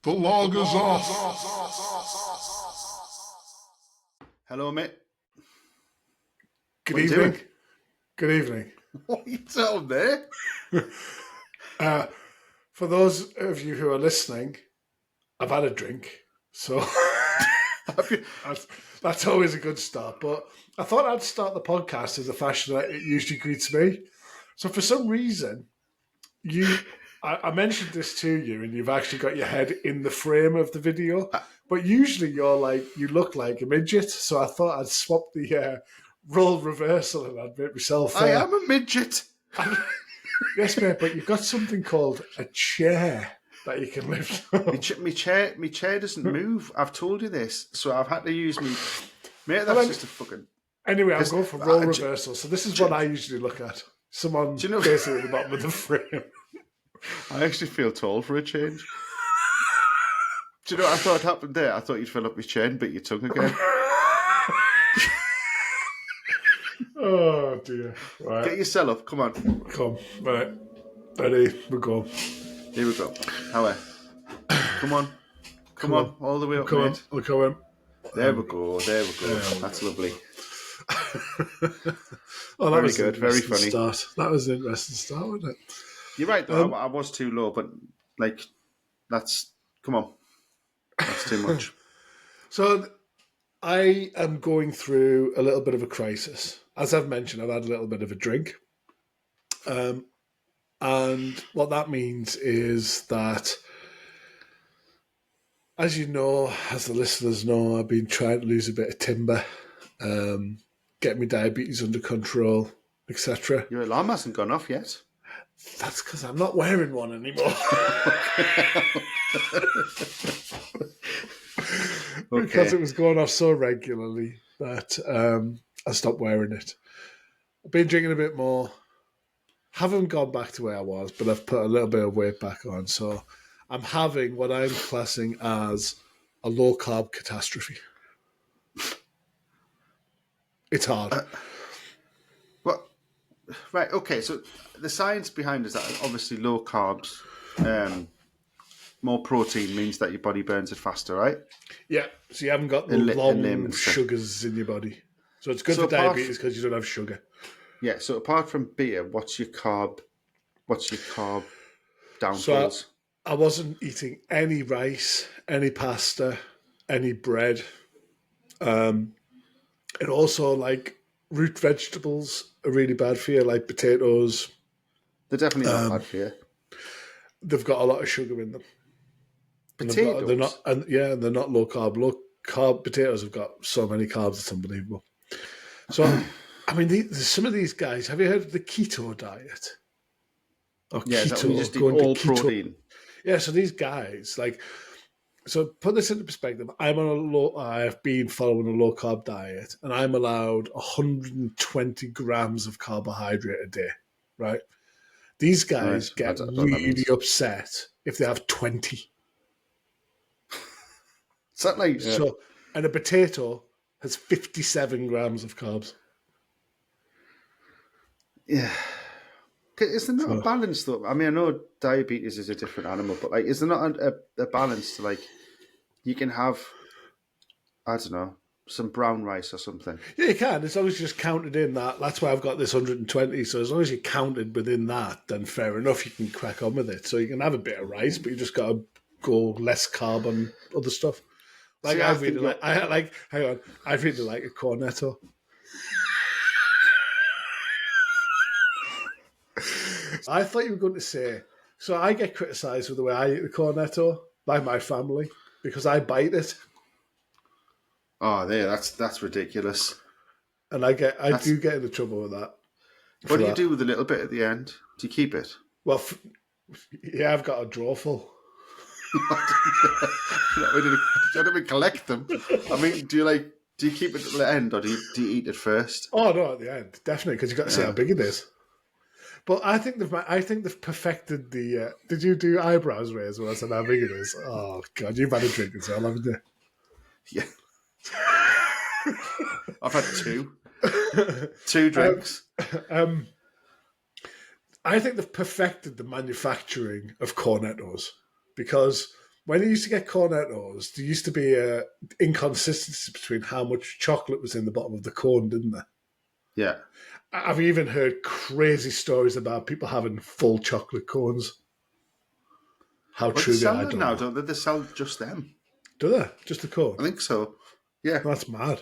The log is off. Hello, mate. Good evening. Good evening. What are you doing there? For those of you who are listening, I've had a drink, so that's always a good start. But I thought I'd start the podcast as the fashion that it usually greets me. So for some reason, I mentioned this to you, and you've actually got your head in the frame of the video. But usually you look like a midget. So I thought I'd swap the role reversal and I'd make myself. I am a midget. Yes, mate, but you've got something called a chair that you can lift up. My chair doesn't move. I've told you this, so I've had to use me. Mate, that's just a fucking. Anyway, I'm going for role reversal. So this is what I usually look at. Someone basically at the bottom of the frame. I actually feel tall for a change. Do you know what I thought happened there? I thought you'd fill up your chair and bit your tongue again. Oh, dear. Right. Get yourself up. Come on. Come. Right. Ready. We go. Here we go. How? Come on. Come on. All the way up, mate. We're coming. There we go. That's lovely. Oh, that very was good. Very funny. Start. That was an interesting start, wasn't it? You're right, though. I was too low, but, come on. That's too much. So I am going through a little bit of a crisis. As I've mentioned, I've had a little bit of a drink. And what that means is that, as you know, as the listeners know, I've been trying to lose a bit of timber, get my diabetes under control, etc. Your alarm hasn't gone off yet. That's because I'm not wearing one anymore. Because it was going off so regularly that I stopped wearing it. I've been drinking a bit more. Haven't gone back to where I was, but I've put a little bit of weight back on. So I'm having what I'm classing as a low-carb catastrophe. It's hard. Right, okay, so the science behind it is that obviously low carbs, more protein means that your body burns it faster, right? Yeah, so you haven't got the long sugars in your body. So it's good for diabetes because you don't have sugar. Yeah, so apart from beer, what's your carb downfalls? So I wasn't eating any rice, any pasta, any bread. And also, root vegetables are really bad for you, like potatoes. They're definitely not bad for you. They've got a lot of sugar in them. Potatoes? They're not low carb. Low carb potatoes have got so many carbs, it's unbelievable. So, I mean, some of these guys, have you heard of the keto diet? Or keto, you just eat all protein. Yeah, so these guys, so put this into perspective. I've been following a low carb diet, and I'm allowed 120 grams of carbohydrate a day, right? These guys get really upset if they have 20. Is that like... Yeah. So, and a potato has 57 grams of carbs. Yeah. Is there not a balance, though? I mean, I know diabetes is a different animal, but is there not a balance to you can have, I don't know, some brown rice or something? Yeah, you can. As long as you just counted in that. That's why I've got this 120. So as long as you counted within that, then fair enough, you can crack on with it. So you can have a bit of rice, but you just got to go less carb on other stuff. I really like a cornetto. I thought you were going to say, so I get criticised for the way I eat the cornetto by my family because I bite it. Oh, that's ridiculous. And I do get into trouble with that. What do you do with the little bit at the end? Do you keep it? Well, I've got a drawer full. I don't mean collect them. I mean, do you keep it at the end or do you eat it first? Oh no, at the end, definitely, because you've got to see how big it is. But I think they've perfected the. Did you do eyebrows raise when I said how big it is? Oh God, you've had a drink as well, haven't you? Yeah, I've had two drinks. I think they've perfected the manufacturing of cornettos because when you used to get cornettos, there used to be a inconsistency between how much chocolate was in the bottom of the cone, didn't there? Yeah. I've even heard crazy stories about people having full chocolate cones. How But true they they are, sell I them don't now, know. don't they? They sell just them. Do they? Just the cone? I think so. Yeah. That's mad.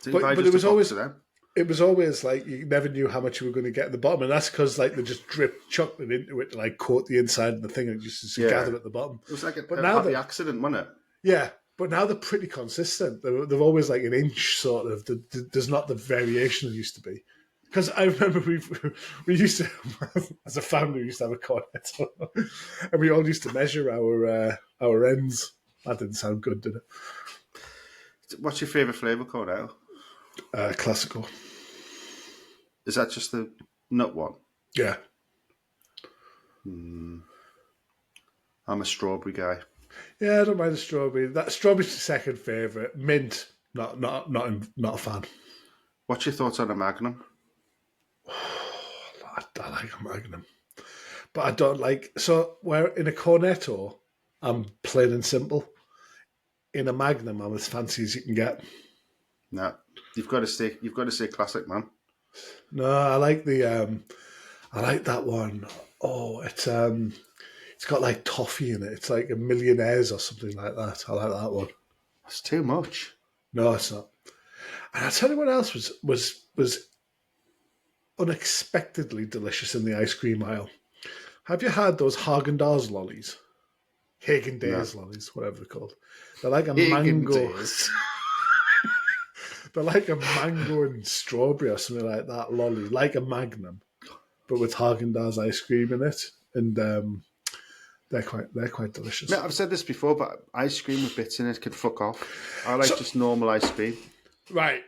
So you buy But just a box of them. it was always like you never knew how much you were going to get at the bottom, and that's because like they just dripped chocolate into it to like coat the inside of the thing and just gather at the bottom. It was like But a now happy accident, wasn't it? yeah, but now they're pretty consistent. They're always like an inch sort of. There's not the variation there used to be. Because I remember we used to, as a family, we used to have a cornetto, and we all used to measure our ends. That didn't sound good, did it? What's your favourite flavour, Cornetto? Classical. Is that just the nut one? Yeah. I'm a strawberry guy. Yeah, I don't mind the strawberry. That strawberry's the second favourite. Mint, not a fan. What's your thoughts on a Magnum? I like a Magnum, but I don't like. So where in a Cornetto, I'm plain and simple. In a Magnum, I'm as fancy as you can get. No, you've got to stay classic, man. No, I like I like that one. Oh, it's got like toffee in it. It's like a Millionaires or something like that. I like that one. That's too much. No, it's not. And I'll tell you what else was unexpectedly delicious in the ice cream aisle. Have you had those Haagen-Dazs lollies? Haagen-Dazs lollies, whatever they're called. They're like a mango. They're like a mango and strawberry or something like that lolly, like a Magnum, but with Haagen-Dazs ice cream in it, and they're quite delicious. No, I've said this before, but ice cream with bits in it can fuck off. I like just normal ice cream. Right,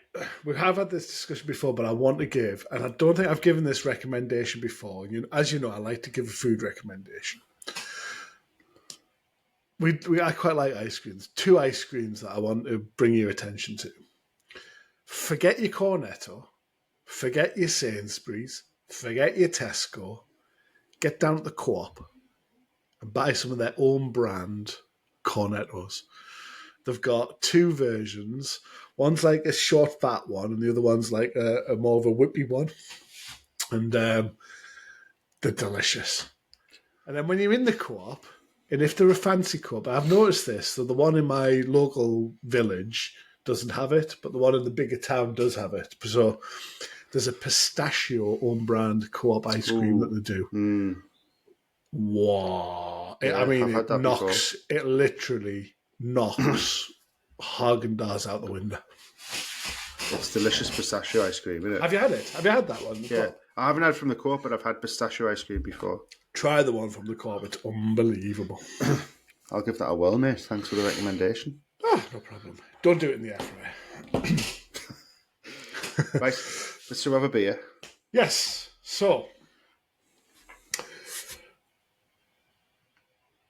we have had this discussion before, but I want to give, and I don't think I've given this recommendation before. As you know, I like to give a food recommendation. I quite like ice creams. 2 ice creams that I want to bring your attention to. Forget your Cornetto, forget your Sainsbury's, forget your Tesco. Get down to the Co-op and buy some of their own brand Cornettos. They've got 2 versions. One's like a short, fat one, and the other one's like a more of a whippy one. And they're delicious. And then when you're in the Co-op, and if they're a fancy Co-op, I've noticed this, so the one in my local village doesn't have it, but the one in the bigger town does have it. So there's a pistachio own brand Co-op ice cream that they do. Mm. Wow. Yeah, it literally knocks Haagen-Dazs out the window. It's delicious pistachio ice cream, isn't it? Have you had it? Have you had that one? Yeah. I haven't had from the Co-op, but I've had pistachio ice cream before. Try the one from the Co-op. It's unbelievable. I'll give that a whirl, mate. Thanks for the recommendation. Oh, no problem. Don't do it in the air fryer. Right, let's have a beer. Yes. So,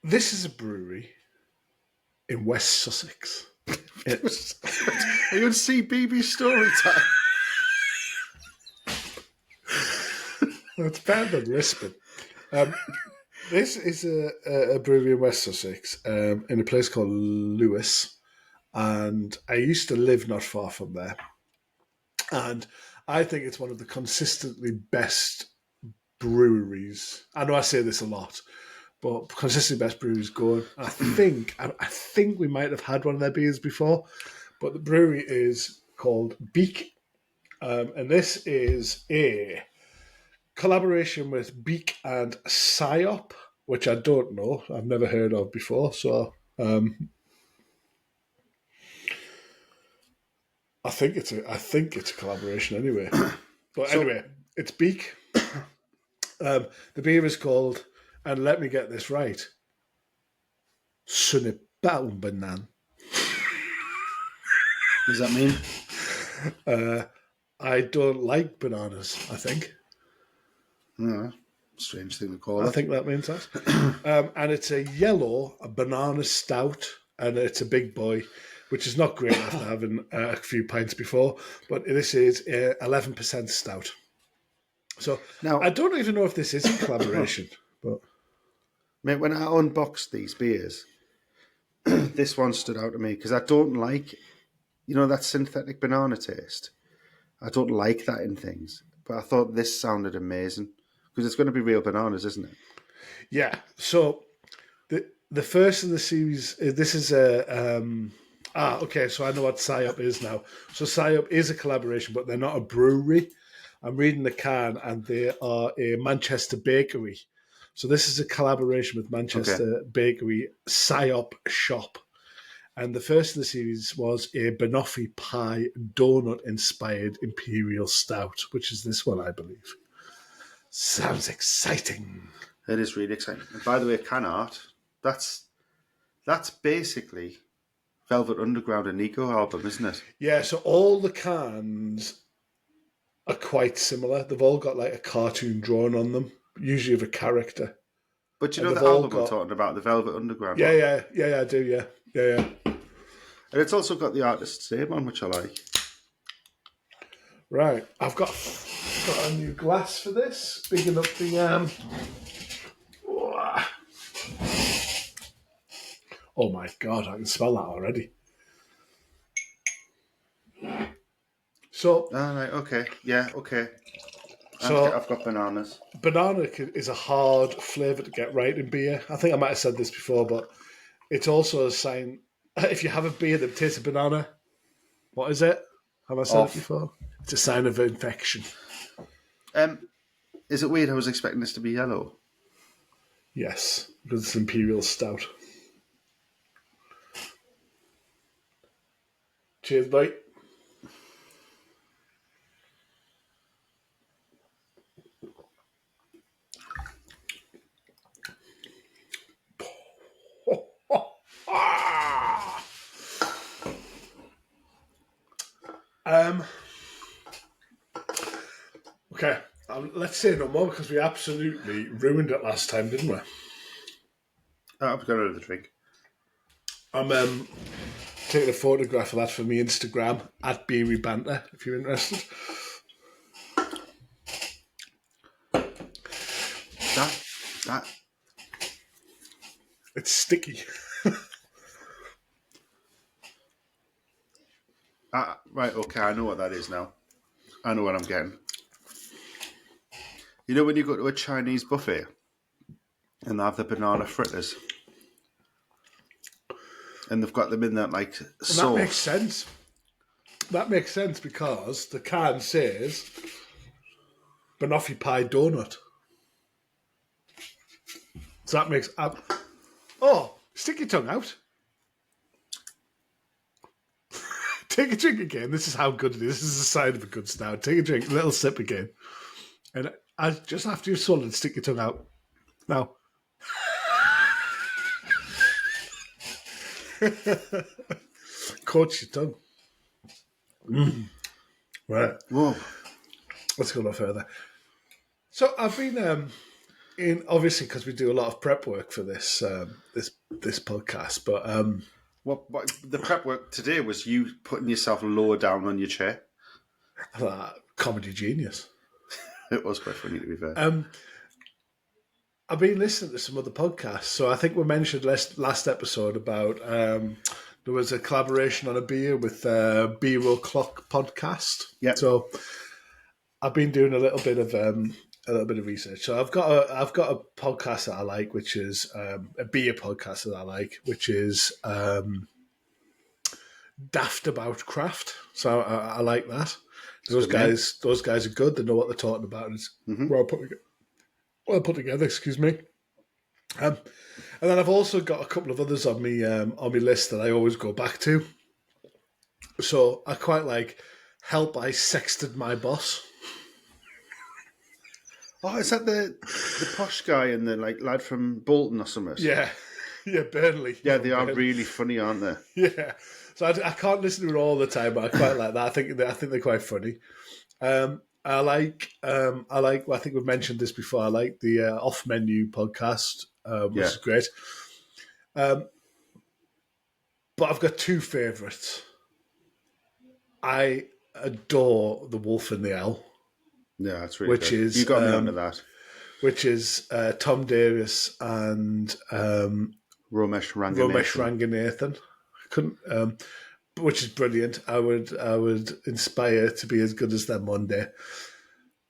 this is a brewery in West Sussex. Are you going to see BB story time? It's better than Lisbon. This is a brewery in West Sussex in a place called Lewis. And I used to live not far from there. And I think it's one of the consistently best breweries. I know I say this a lot, but consistently best breweries going. I think we might have had one of their beers before, but the brewery is called Beak. And this is a collaboration with Beak and Psyop, which I don't know. I've never heard of before. So I think it's a collaboration anyway. But anyway, it's Beak. The beer is called, and let me get this right, Ce n'est pas un banane. What does that mean? I don't like bananas, I think. Strange thing to call it. I think that means that. And it's a banana stout, and it's a big boy, which is not great after having a few pints before, but this is 11% stout. So now I don't even know if this is a collaboration. But mate, when I unboxed these beers, this one stood out to me because I don't like, that synthetic banana taste. I don't like that in things, but I thought this sounded amazing because it's going to be real bananas, isn't it? Yeah. So the first of the series, this is a. Okay, so I know what Psyop is now. So Psyop is a collaboration, but they're not a brewery. I'm reading the can, and they are a Manchester bakery. So this is a collaboration with Manchester bakery Psyop Shop. And the first of the series was a banoffee pie donut-inspired imperial stout, which is this one, I believe. Sounds exciting. It is really exciting. And by the way, can art, that's basically Velvet Underground and Nico album, isn't it? Yeah, so all the cans are quite similar. They've all got like a cartoon drawn on them, usually of a character. But you know the album I'm talking about, the Velvet Underground one? Yeah, I do, yeah. And it's also got the artist's name on, which I like. Right, I've got a new glass for this. Bigging up the Oh my god, I can smell that already. So, right, okay, yeah, okay. So I've got bananas. Banana is a hard flavour to get right in beer. I think I might have said this before, but it's also a sign. If you have a beer that tastes of banana, what is it? Have I said it before? It's a sign of infection. Is it weird? I was expecting this to be yellow. Yes, because it's imperial stout. Cheers, mate. Okay, let's say no more because we absolutely ruined it last time, didn't we? I've got another drink. I'm taking a photograph of that for my Instagram at Beery Banter if you're interested. That it's sticky. Right, okay, I know what that is now. I know what I'm getting. You know when you go to a Chinese buffet and they have the banana fritters and they've got them in that like sauce. That makes sense. That makes sense because the can says banoffee pie donut. So that makes... Oh, stick your tongue out. Take a drink again. This is how good it is. This is a sign of a good stout. Take a drink, a little sip again. And just after you've swallowed, stick your tongue out. Now. Coat your tongue. Right. Whoa. Let's go no further. So I've been in, obviously, because we do a lot of prep work for this this podcast, but what the prep work today was you putting yourself lower down on your chair. Comedy genius. It was quite funny, to be fair. I've been listening to some other podcasts, so I think we mentioned last episode about there was a collaboration on a beer with Beer O'Clock podcast. Yeah. So I've been doing a little bit of research. So I've got a podcast that I like, which is a beer podcast that I like, which is Daft About Craft. So I like that. Those guys are good. They know what they're talking about. It's well put together. Excuse me. And then I've also got a couple of others on my list that I always go back to. So I quite like Help I Sexted My Boss. Oh, is that the posh guy and the lad from Bolton or something? Yeah, Burnley. Yeah, they are really funny, aren't they? Yeah. So I can't listen to it all the time, but I quite like that. I think they're quite funny. I like. Well, I think we've mentioned this before. I like the Off Menu podcast, which is great. But I've got two favourites. I adore The Wolf and the Owl. Yeah, that's really good. You got me onto that. Which is Tom Davis and Romesh Romesh Ranganathan. Ranganathan. Couldn't, which is brilliant. I would inspire to be as good as them one day.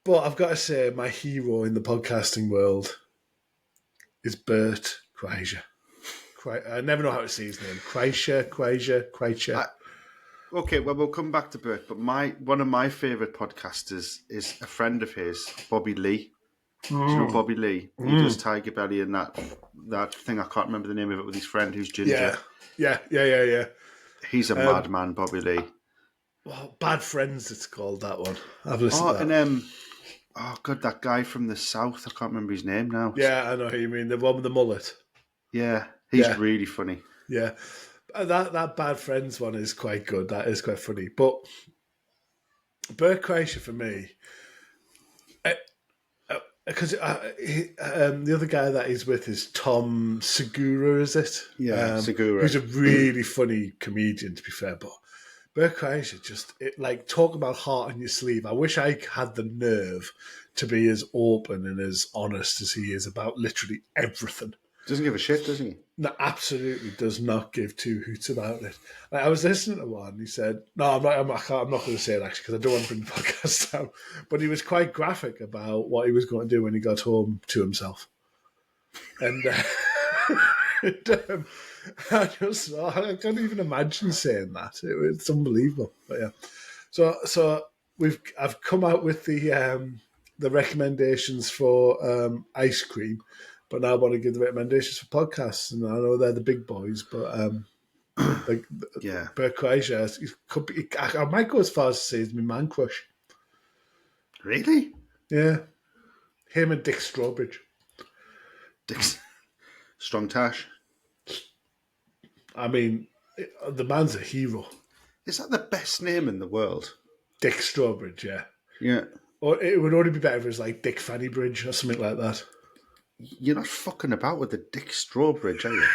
But I've got to say, my hero in the podcasting world is Bert Kreischer. I never know how to say his name. Kreischer. Okay, well, we'll come back to Bert, but one of my favourite podcasters is a friend of his, Bobby Lee. Do you know Bobby Lee? He does Tiger Belly and that thing, I can't remember the name of it, with his friend who's ginger. Yeah. He's a madman, Bobby Lee. Well, Bad Friends, it's called, that one. I've listened to that. And God, that guy from the south, I can't remember his name now. Yeah, I know who you mean, the one with the mullet. Yeah, he's really funny. Yeah, that Bad Friends one is quite good. That is quite funny. But Bert Kreischer for me, because the other guy that he's with is Tom Segura, is it? Yeah, Segura. Who's a really funny comedian, to be fair. But Bert Kreischer, talk about heart on your sleeve. I wish I had the nerve to be as open and as honest as he is about literally everything. Doesn't give a shit, does he? No, absolutely does not give two hoots about it. Like, I was listening to one, and he said, "No, I'm not going to say it actually because I don't want to bring the podcast down." But he was quite graphic about what he was going to do when he got home to himself, and I can't even imagine saying that. It's unbelievable. But yeah, so I've come out with the recommendations for ice cream. But now I want to give the recommendations for podcasts, and I know they're the big boys. But Bert Kreischer, I might go as far as to say he's my man crush. Really? Yeah, him and Dick Strawbridge. Strong Tash. I mean, the man's a hero. Is that the best name in the world? Dick Strawbridge, yeah. Yeah. Or it would only be better if it was like Dick Fannybridge or something like that. You're not fucking about with the Dick Strawbridge, are you?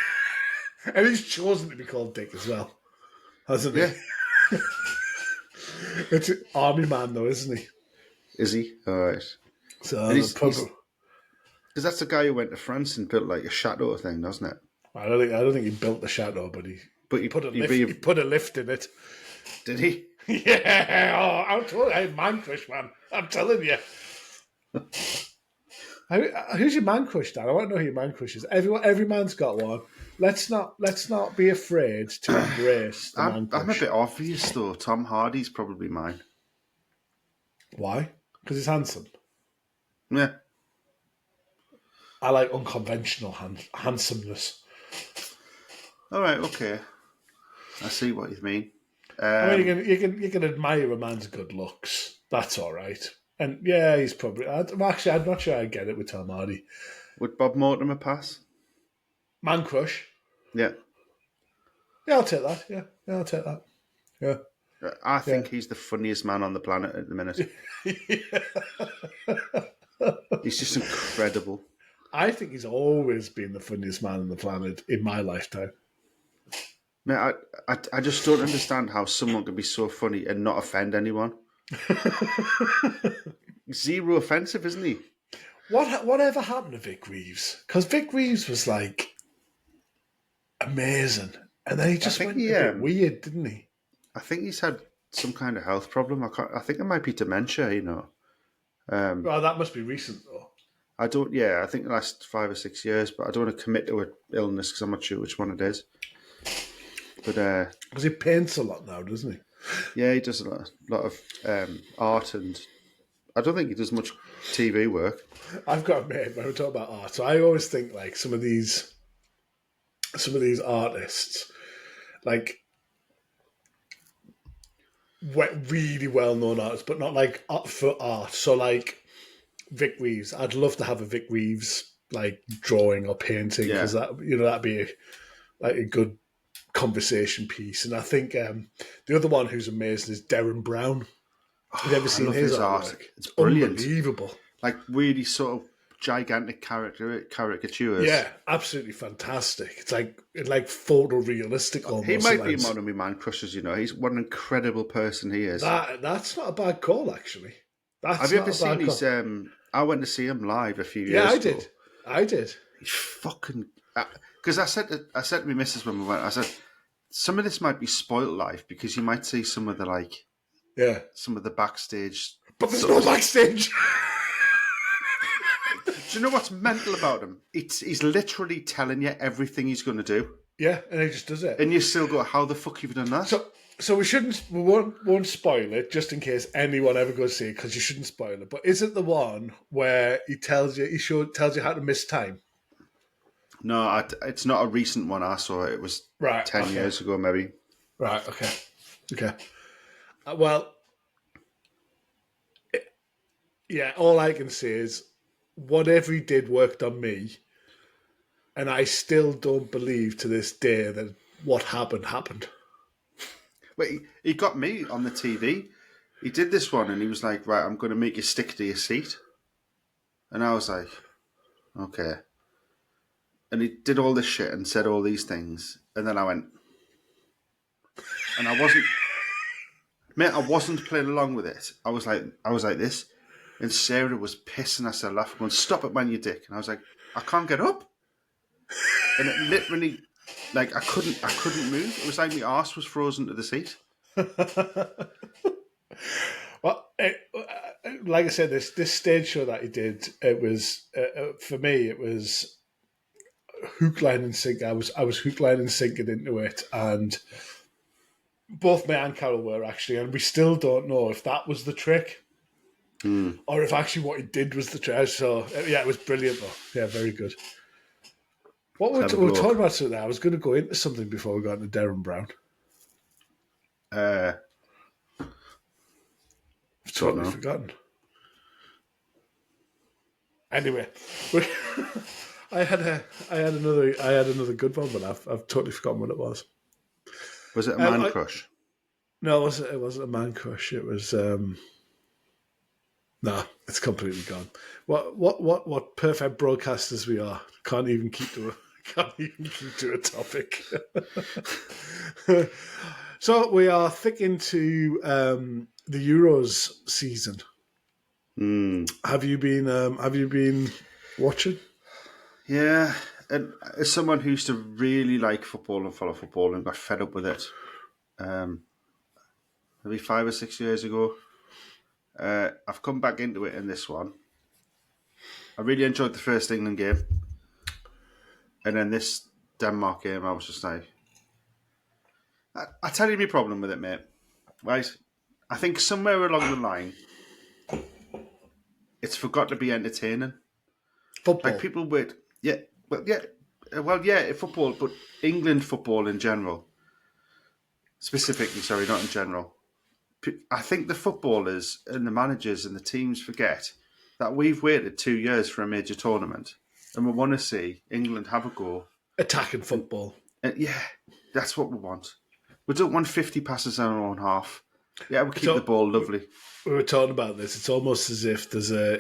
And he's chosen to be called Dick as well, hasn't he? Yeah. It's an army man, though, isn't he? Is he? All right. So because that's the guy who went to France and built like a chateau thing, doesn't it? I don't think he built the chateau, but he put a lift in it. Did he? Yeah. I'm told you, man crush, man. I'm telling you. Who's your man crush, Dan? I want to know who your man crush is. Every man's got one. Let's not be afraid to embrace the man crush. I'm a bit obvious though. Tom Hardy's probably mine. Why? Because he's handsome. Yeah. I like unconventional handsomeness. All right. Okay. I see what you mean. I mean, you can admire a man's good looks. That's all right. And yeah, he's probably... I'm not sure I get it with Tom Hardy. Would Bob Mortimer pass? Man crush? Yeah. Yeah, I'll take that. Yeah, I'll take that. Yeah. I think he's the funniest man on the planet at the minute. He's just incredible. I think he's always been the funniest man on the planet in my lifetime. Man, I just don't understand how someone can be so funny and not offend anyone. Zero offensive, isn't he? Whatever happened to Vic Reeves? Because Vic Reeves was like amazing, and then he just went a bit weird, didn't he? I think he's had some kind of health problem. I think it might be dementia. You know. Well, that must be recent though. I don't. Yeah, I think the last 5 or 6 years, but I don't want to commit to an illness because I'm not sure which one it is. But because he paints a lot now, doesn't he? Yeah, he does a lot of art, and I don't think he does much TV work. I've got a mate when we talk about art, so I always think like some of these artists, like really well-known artists, but not like art for art. So like Vic Reeves, I'd love to have a Vic Reeves like drawing or painting because that'd be a good conversation piece. And I think the other one who's amazing is Darren Brown. Have you ever seen his art? It's brilliant. Unbelievable. Like really sort of gigantic caricatures. Yeah, absolutely fantastic. It's like photorealistic almost. He might be one of my man crushes, you know. He's what an incredible person he is. That's not a bad call, actually. Have you ever seen his I went to see him live a few years ago. I did. He's fucking because I said to my missus when we went, I said, some of this might be spoilt life because you might see some of the some of the backstage. But there's no backstage. Do you know what's mental about him? He's literally telling you everything he's going to do. Yeah, and he just does it. And you still go, how the fuck have you done that? So we won't spoil it just in case anyone ever goes to see it because you shouldn't spoil it. But is it the one where he tells you how to miss time? No, it's not a recent one. I saw it. It was 10 years ago, maybe. Right. Okay. Well, yeah. All I can say is whatever he did worked on me, and I still don't believe to this day that what happened. Wait, he got me on the TV. He did this one, and he was like, "Right, I'm going to make you stick to your seat," and I was like, "Okay." And he did all this shit and said all these things, and then I went, and I wasn't playing along with it. I was like this, and Sarah was pissing herself laughing, going, "Stop it, man, you dick!" And I was like, "I can't get up," and it literally, like, I couldn't move. It was like my arse was frozen to the seat. Well, like I said, this stage show that he did, it was for me, it was hook, line, and sink. I was hook, line, and sinking into it, and both me and Carol were actually, and we still don't know if that was the trick or if actually what he did was the trick. So yeah, it was brilliant though. Yeah, very good. What we were talking about today, I was going to go into something before we got into Darren Brown. I've totally forgotten. Anyway, I had another good one, but I've totally forgotten what it was. Was it a man crush? No, it wasn't a man crush. It was no, it's completely gone. What perfect broadcasters we are. Can't even keep to a topic. So we are thick into the Euros season. Have you been watching? Yeah, and as someone who used to really like football and follow football and got fed up with it, maybe 5 or 6 years ago, I've come back into it in this one. I really enjoyed the first England game, and then this Denmark game, I was just like, I tell you my problem with it, mate. Right, I think somewhere along the line, it's forgot to be entertaining. Football, like people would, football, but England football in general, specifically. Sorry, not in general. I think the footballers and the managers and the teams forget that we've waited 2 years for a major tournament, and we want to see England have a go. Attacking football. And yeah, that's what we want. We don't want 50 passes in our own half. Yeah, we keep the ball lovely. We were talking about this. It's almost as if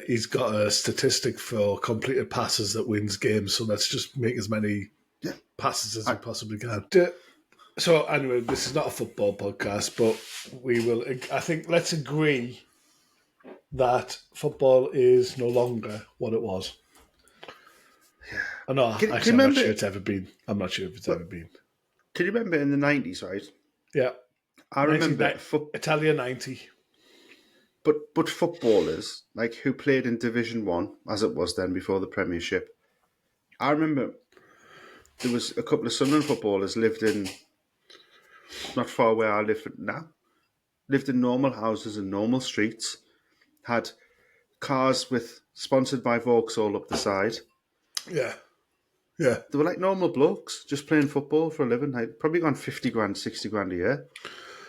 he's got a statistic for completed passes that wins games. So let's just make as many passes as we possibly can. So anyway, this is not a football podcast, but we will. I think let's agree that football is no longer what it was. Yeah. No, actually, I'm not sure it's ever been. I'm not sure if it's ever been. Can you remember in the 90s, right? Yeah. I remember Italia 90. But footballers, like, who played in Division 1, as it was then before the Premiership, I remember there was a couple of Sunderland footballers lived in, not far where I live now, lived in normal houses and normal streets, had cars with sponsored by Vauxhall up the side. Yeah. Yeah. They were like normal blokes, just playing football for a living. Like, probably gone 50 grand, 60 grand a year,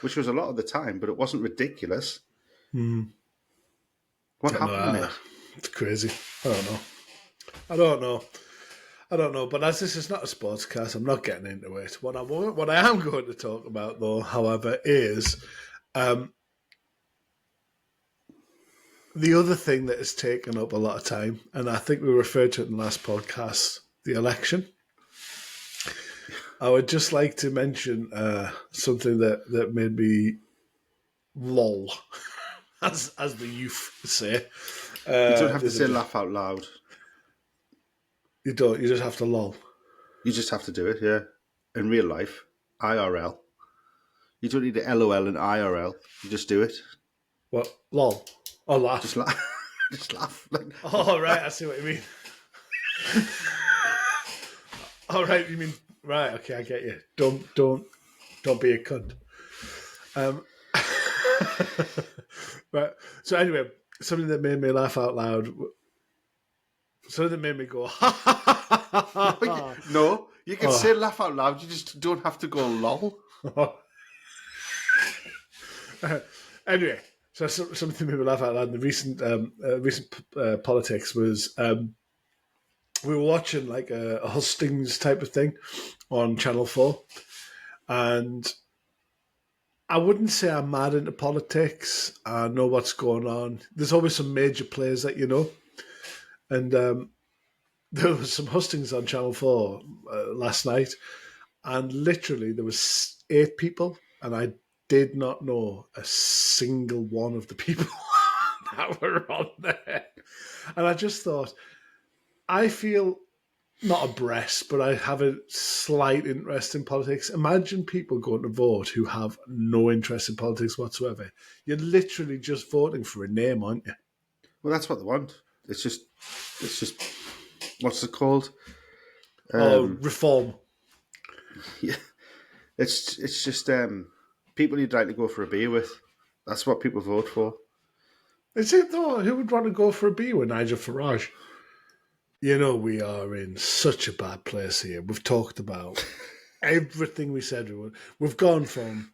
which was a lot of the time, but it wasn't ridiculous. What happened there? It's crazy. I don't know. But as this is not a sportscast, I'm not getting into it. What I am going to talk about, though, however, is the other thing that has taken up a lot of time, and I think we referred to it in the last podcast, the election. I would just like to mention something that made me lol, as the youth say. You don't have to say laugh out loud. You don't. You just have to lol. You just have to do it, yeah. In real life, IRL. You don't need to LOL and IRL. You just do it. What? Lol. Or Just laugh. laugh. Just laugh. Like, Oh, right. I see what you mean. Oh, right. You mean right? Okay, I get you. Don't be a cunt. But so anyway, something that made me laugh out loud. Something that made me go ha ha ha ha ha. no, you can say laugh out loud. You just don't have to go lol. Anyway, so something made me laugh out loud in the recent politics was we were watching like a hustings type of thing on Channel 4, and I wouldn't say I'm mad into politics. I know what's going on. There's always some major players that you know, and there was some hustings on Channel 4 last night, and literally there was 8 people, and I did not know a single one of the people that were on there. And I just thought, I feel not abreast, but I have a slight interest in politics. Imagine people going to vote who have no interest in politics whatsoever. You're literally just voting for a name, aren't you? Well, that's what they want. It's just, what's it called? Reform. Yeah, it's just people you'd like to go for a beer with. That's what people vote for. Is it though? Who would want to go for a beer with Nigel Farage? You know, we are in such a bad place here. We've talked about everything we said we would. We've gone from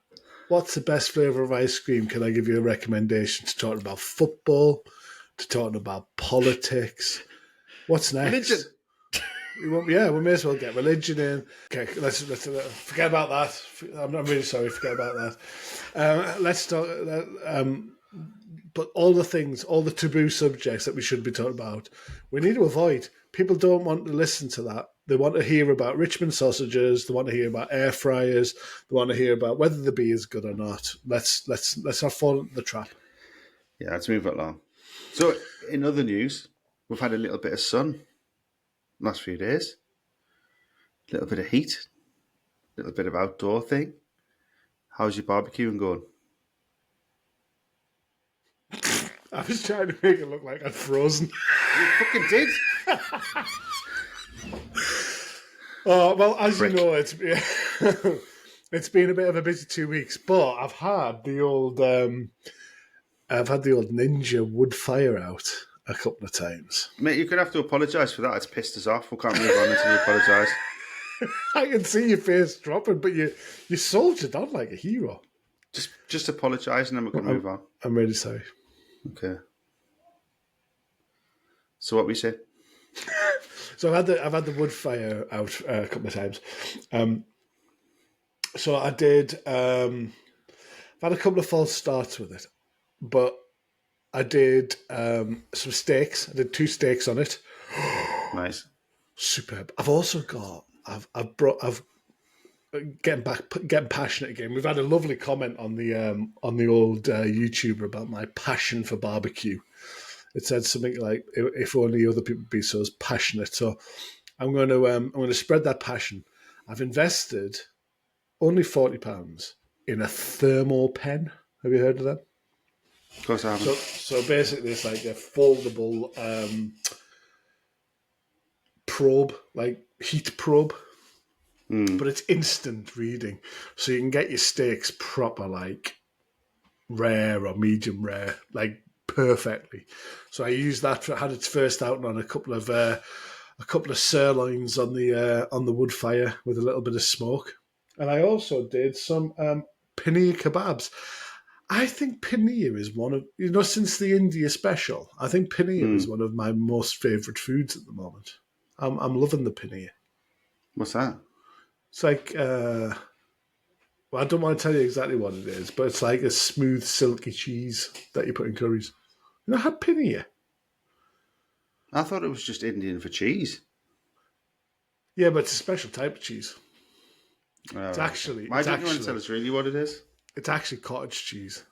what's the best flavour of ice cream? Can I give you a recommendation? To talking about football, to talking about politics. What's next? Religion. We may as well get religion in. Okay, let's forget about that. I'm really sorry. Forget about that. Let's talk. But all the things, all the taboo subjects that we should be talking about, we need to avoid. People don't want to listen to that. They want to hear about Richmond sausages. They want to hear about air fryers. They want to hear about whether the beer is good or not. Let's not fall into the trap. Yeah, let's move it along. So, in other news, we've had a little bit of sun last few days. A little bit of heat. A little bit of outdoor thing. How's your barbecuing going? I was trying to make it look like I'd frozen. You fucking did. Oh well, as Prick. you know, it's been a bit of a busy 2 weeks, but I've had the old Ninja wood fire out a couple of times. Mate, you're going to have to apologise for that. It's pissed us off. We can't move on until you apologise. I can see your face dropping, but you soldiered on like a hero. Just apologise and then we can move on. I'm really sorry. Okay. So what we say? So I've had the wood fire out a couple of times. So I did. I've had a couple of false starts with it, but I did some steaks. I did 2 steaks on it. Nice. Superb. I've also got. I've getting passionate again. We've had a lovely comment on the old YouTuber about my passion for barbecue. It said something like, "If only other people would be so passionate." So I'm going to spread that passion. I've invested only £40 in a thermal pen. Have you heard of that? Of course I haven't. So basically, it's like a foldable probe, like heat probe. But it's instant reading, so you can get your steaks proper, like rare or medium rare, like perfectly. So I used that. Had its first outing on a couple of sirloins on the wood fire with a little bit of smoke, and I also did some paneer kebabs. I think paneer is one of since the India special. I think paneer is one of my most favourite foods at the moment. I'm loving the paneer. What's that? It's like, well, I don't want to tell you exactly what it is, but it's like a smooth, silky cheese that you put in curries. You know, had paneer. I thought it was just Indian for cheese. Yeah, but it's a special type of cheese. It's actually. Why don't you want to tell us really what it is? It's actually cottage cheese.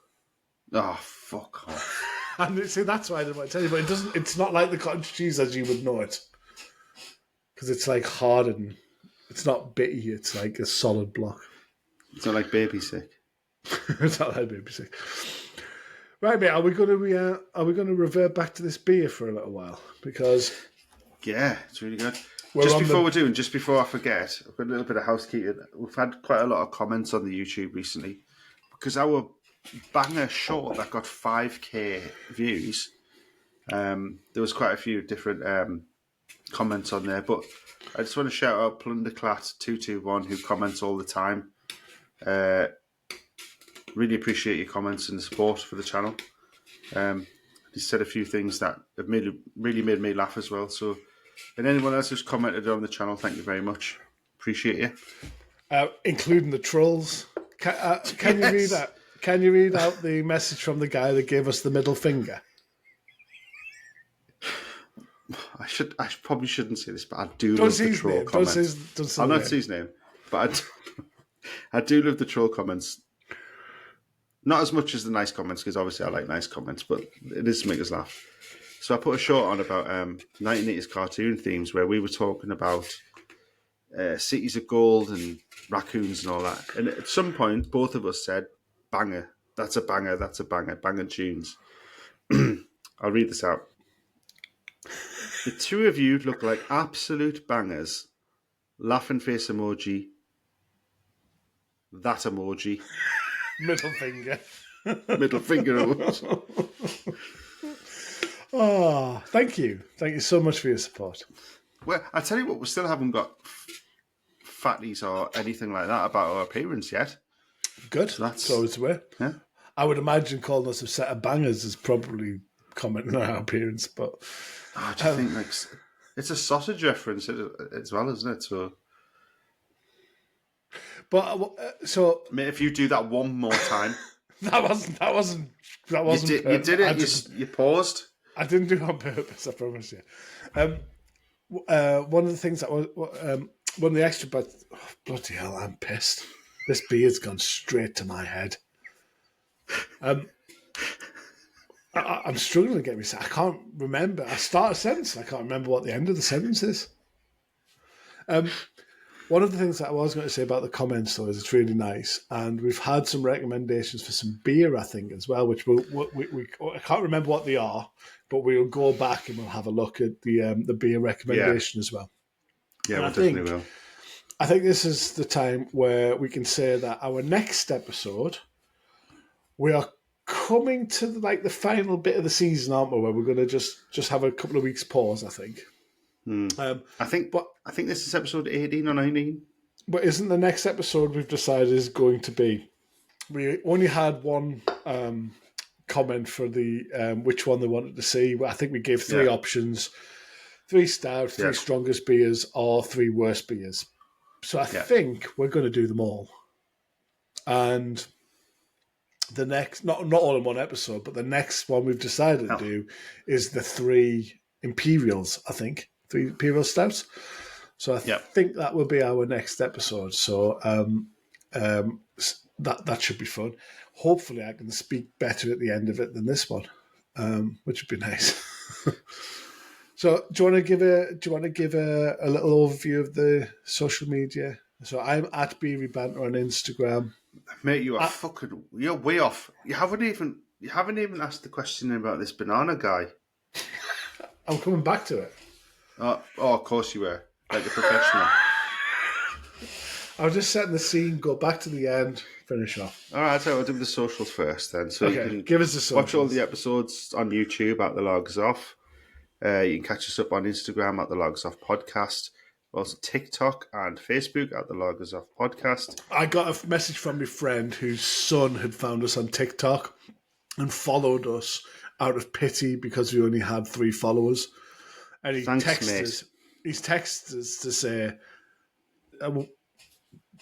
Oh, fuck off. And see, that's why I didn't want to tell you, but it doesn't. It's not like the cottage cheese as you would know it, because it's like hard and It's not bitty. It's like a solid block. It's not like baby sick. It's not like baby sick. Right, mate. Are we going to revert back to this beer for a little while? Because yeah, it's really good. Just before I forget, I've got a little bit of housekeeping. We've had quite a lot of comments on the YouTube recently because our banger short that got 5k views. There was quite a few different comments on there, but I just want to shout out Plunderclat221 who comments all the time. Really appreciate your comments and the support for the channel. He said a few things that have really made me laugh as well. So, and anyone else who's commented on the channel, thank you very much. Appreciate you. Including the trolls. Can you read that? Can you read out the message from the guy that gave us the middle finger? I probably shouldn't say this, but I do love the troll comments. I'll not say his name, but I do love the troll comments. Not as much as the nice comments, because obviously I like nice comments, but it is to make us laugh. So I put a short on about 1980s cartoon themes where we were talking about cities of gold and raccoons and all that. And at some point, both of us said, banger, that's a banger, that's a banger, banging tunes. I'll read this out. The two of you look like absolute bangers. Laughing face emoji. That emoji. Middle finger. Middle finger emoji. Oh, thank you. Thank you so much for your support. Well, I tell you what, we still haven't got fatties or anything like that about our appearance yet. Good. So that's always the way. Yeah. I would imagine calling us a set of bangers is probably commenting on our appearance, but I just think like it's a sausage reference as well, isn't it? So, mate, if you do that one more time, that wasn't. You did it. You paused. I didn't do it on purpose. I promise you. One of the things that was one of the extra, but bloody hell, I'm pissed. This beer's gone straight to my head. I'm struggling to get me. I can't remember. I start a sentence. I can't remember what the end of the sentence is. One of the things that I was going to say about the comments, though, is it's really nice, and we've had some recommendations for some beer, I think, as well. Which we I can't remember what they are, but we'll go back and we'll have a look at the beer recommendation as well. Yeah, we definitely will. I think this is the time where we can say that our next episode, we are coming to the final bit of the season, aren't we? Where we're going to just have a couple of weeks pause, I think. I think this is episode 18 or 19. But isn't the next episode we've decided is going to be? We only had one comment for the which one they wanted to see. I think we gave three options: 3 stout, 3 strongest beers, or 3 worst beers. So I think we're going to do them all. And the next, not all in one episode, but the next one we've decided to do is the 3 Imperials, I think. 3 Imperial Stouts. So I think that will be our next episode. So that should be fun. Hopefully I can speak better at the end of it than this one, which would be nice. So do you want to give a little overview of the social media? So I'm at Beery Banter on Instagram. Mate, you're way off. You haven't even asked the question about this banana guy. I'm coming back to it. Oh, of course you were. Like a professional. I was just setting the scene, go back to the end, finish off. All right, so I'll do the socials first then. So you can give us the socials. Watch all the episodes on YouTube at The Logs Off. You can catch us up on Instagram at The Logs Off Podcast. Also TikTok and Facebook at The Logs Off Podcast. I got a message from my friend whose son had found us on TikTok and followed us out of pity because we only had 3 followers. And he texted us. He's texted us to say, I won't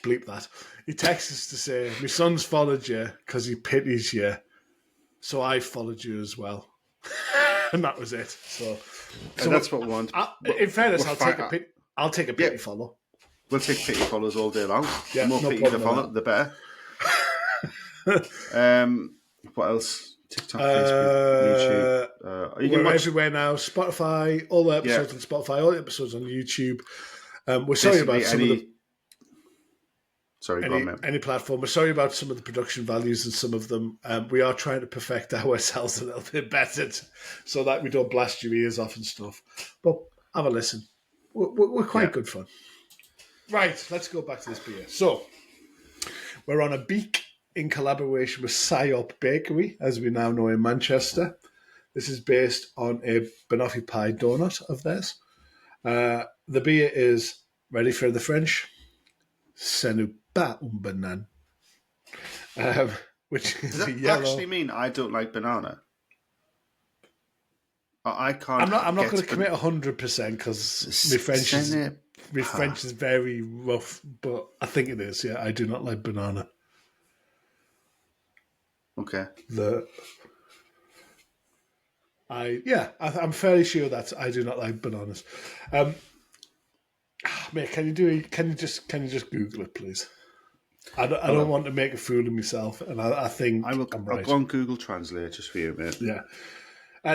bleep that. He texted us to say, my son's followed you because he pities you, so I followed you as well. And that was it. So that's what we want. In fairness, I'll take a pity follow. We'll take pity follows all day long. Yeah, the more pity to follow, the better. What else? TikTok, Facebook, YouTube. You can watch everywhere now. Spotify, all the episodes on Spotify, all the episodes on YouTube. We're sorry about some of the Sorry, go on, mate. Any platform. We're sorry about some of the production values and some of them. We are trying to perfect ourselves a little bit better so that we don't blast your ears off and stuff. But have a listen. We're quite good fun. Right, let's go back to this beer. So, we're on a Beak in collaboration with Psyop Bakery, as we now know in Manchester. This is based on a banoffee pie donut of theirs. The beer is, ready for the French, ce n'est pas un banane. Which is Does that yellow. actually mean I don't like banana? I can't. I'm not going to commit 100% because my French is very rough, but I think it is. Yeah, I do not like banana. Okay. I'm fairly sure that I do not like bananas. Mate, can you just Google it, please? I don't want to make a fool of myself, and I think I'm right. I'll go on Google Translate just for you, mate. Yeah.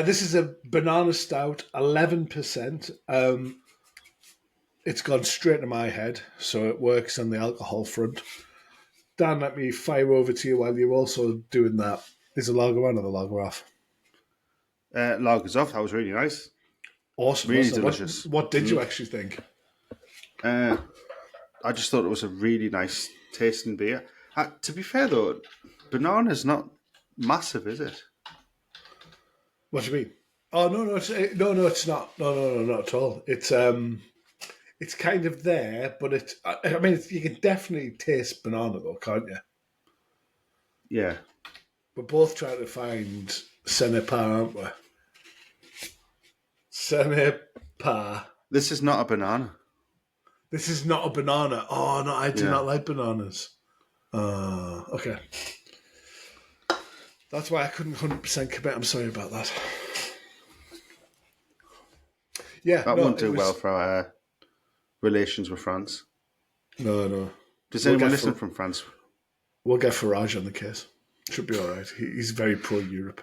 This is a banana stout, 11%. It's gone straight to my head, so it works on the alcohol front. Dan, let me fire over to you while you're also doing that. Is the lager on or the lager off? Lager's off. That was really nice. Awesome. Really delicious. What did you actually think? I just thought it was a really nice tasting beer. To be fair, though, banana's not massive, is it? What do you mean? Oh no, it's not. No, not at all. It's kind of there, but I mean, you can definitely taste banana though, can't you? Yeah. We're both trying to find ce n'est pas, aren't we? Ce n'est pas. This is not a banana. This is not a banana. Oh no, I do not like bananas. Okay. That's why I couldn't 100% commit. I'm sorry about that. Yeah, that won't do well for our relations with France. No. Does anyone listen from France? We'll get Farage on the case. Should be all right. He's very pro-Europe.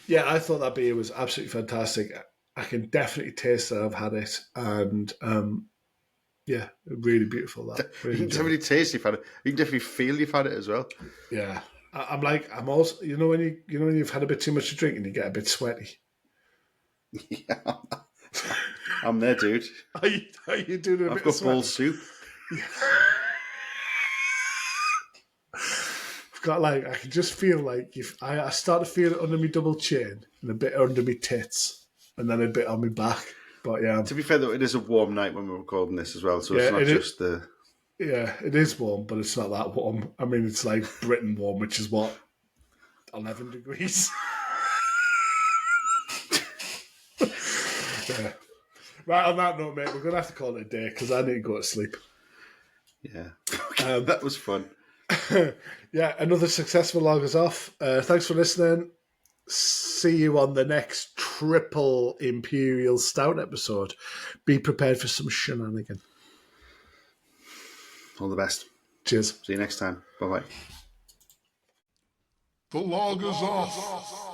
Yeah, I thought that beer was absolutely fantastic. I can definitely taste that I've had it, and yeah, really beautiful. That really you can definitely taste you've had it. You can definitely feel you've had it as well. Yeah, I'm also when you've had a bit too much to drink and you get a bit sweaty. Yeah, I'm there, dude. Are you doing a I've bit got of sweat? bowl soup. I've got I can just feel like I start to feel it under my double chin and a bit under my tits and then a bit on my back. But yeah. To be fair though, it is a warm night when we're recording this as well, so it's not just the. Yeah, it is warm, but it's not that warm. I mean, it's like Britain warm, which is what 11 degrees. Yeah. Right, on that note, mate, we're going to have to call it a day because I need to go to sleep. Yeah. That was fun. Yeah, another successful logger's off. Thanks for listening. See you on the next triple Imperial Stout episode. Be prepared for some shenanigan. All the best. Cheers. See you next time. Bye-bye. The log is off.